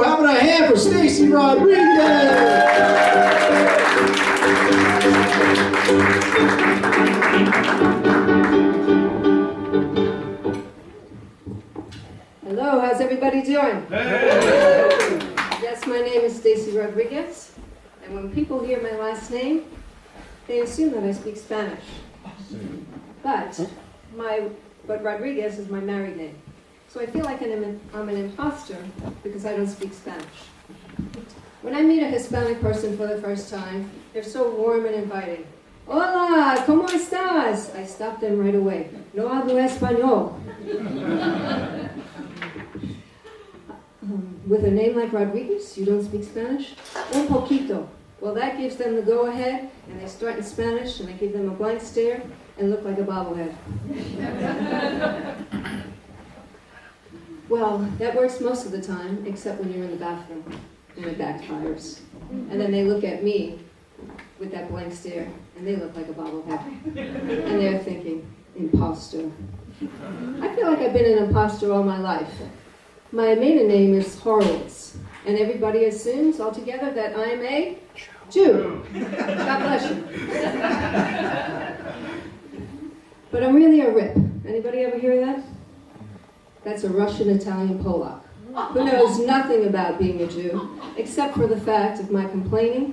How about a hand for Stacy Rodriguez? Hello, how's everybody doing? Hey. Yes, my name is Stacy Rodriguez, and when people hear my last name, they assume that I speak Spanish. But Rodriguez is my married name. So I feel like I'm an imposter because I don't speak Spanish. When I meet a Hispanic person for the first time, they're so warm and inviting. Hola, ¿cómo estás? I stop them right away. No hablo español. With a name like Rodriguez, you don't speak Spanish? Un poquito. Well, that gives them the go-ahead, and they start in Spanish, and I give them a blank stare and look like a bobblehead. Well, that works most of the time, except when you're in the bathroom, and it backfires. And then they look at me with that blank stare, and they look like a bobblehead. And they're thinking, imposter. I feel like I've been an imposter all my life. My maiden name is Horowitz, and everybody assumes altogether that I'm a Jew. God bless you. But I'm really a rip. Anybody ever hear that? That's a Russian, Italian, Polak, who knows nothing about being a Jew, except for the fact of my complaining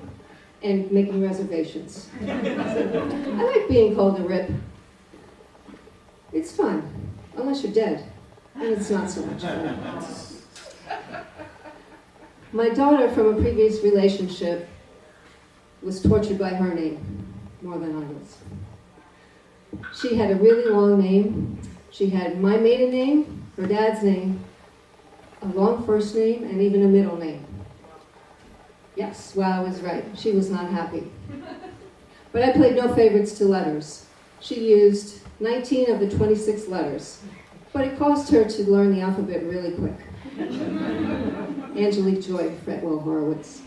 and making reservations. I like being called a rip. It's fun, unless you're dead. And it's not so much fun. My daughter from a previous relationship was tortured by her name more than I was. She had a really long name. She had my maiden name, her dad's name, a long first name, and even a middle name. Yes, well, I was right. She was not happy. But I played no favorites to letters. She used 19 of the 26 letters. But it caused her to learn the alphabet really quick. Angelique Joy Fretwell Horowitz.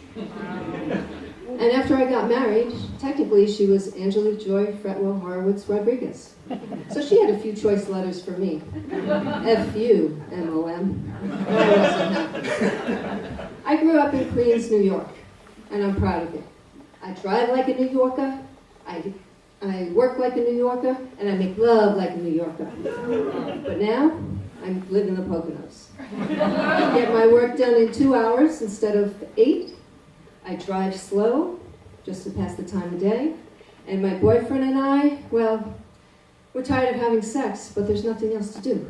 And after I got married, technically she was Angelique Joy Fretwell Horowitz Rodriguez. So she had a few choice letters for me. F-U-M-O-M. I wasn't happy. I grew up in Queens, New York, and I'm proud of it. I drive like a New Yorker. I work like a New Yorker, and I make love like a New Yorker. But now, I live in the Poconos. I get my work done in 2 hours instead of 8. I drive slow, just to pass the time of day. And my boyfriend and I, well, we're tired of having sex, but there's nothing else to do.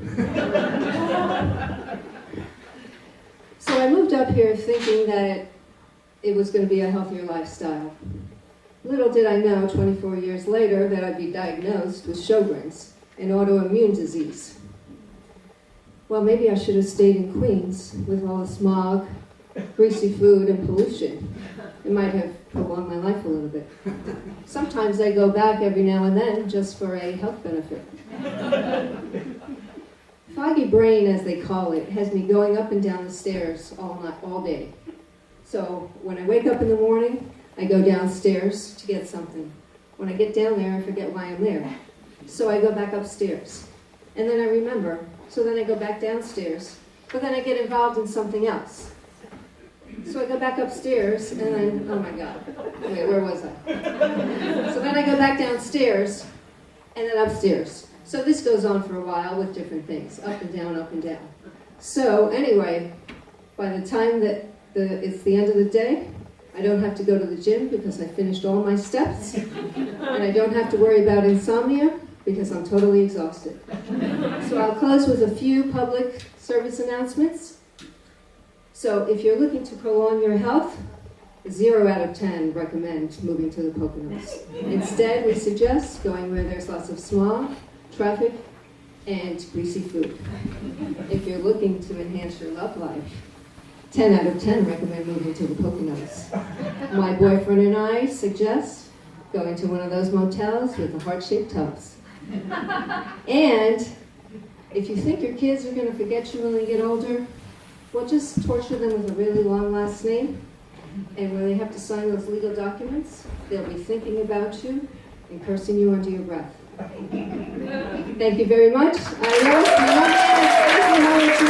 So I moved up here thinking that it was going to be a healthier lifestyle. Little did I know, 24 years later, that I'd be diagnosed with Sjogren's, an autoimmune disease. Well, maybe I should have stayed in Queens with all the smog, greasy food, and pollution. It might have prolonged my life a little bit. Sometimes I go back every now and then just for a health benefit. Foggy brain, as they call it, has me going up and down the stairs all day. So when I wake up in the morning, I go downstairs to get something. When I get down there, I forget why I'm there. So I go back upstairs. And then I remember. So then I go back downstairs. But then I get involved in something else. So I go back upstairs, and then, oh my God. Wait, where was I? So then I go back downstairs, and then upstairs. So this goes on for a while with different things. Up and down, up and down. So anyway, by the time that it's the end of the day, I don't have to go to the gym because I finished all my steps. And I don't have to worry about insomnia because I'm totally exhausted. So I'll close with a few public service announcements. So if you're looking to prolong your health, 0 out of 10 recommend moving to the Poconos. Instead, we suggest going where there's lots of smog, traffic, and greasy food. If you're looking to enhance your love life, 10 out of 10 recommend moving to the Poconos. My boyfriend and I suggest going to one of those motels with the heart-shaped tubs. And if you think your kids are going to forget you when they get older, well, just torture them with a really long last name. And when they have to sign those legal documents, they'll be thinking about you and cursing you under your breath. Thank you very much. I know it's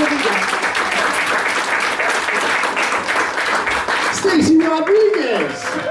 Rodriguez.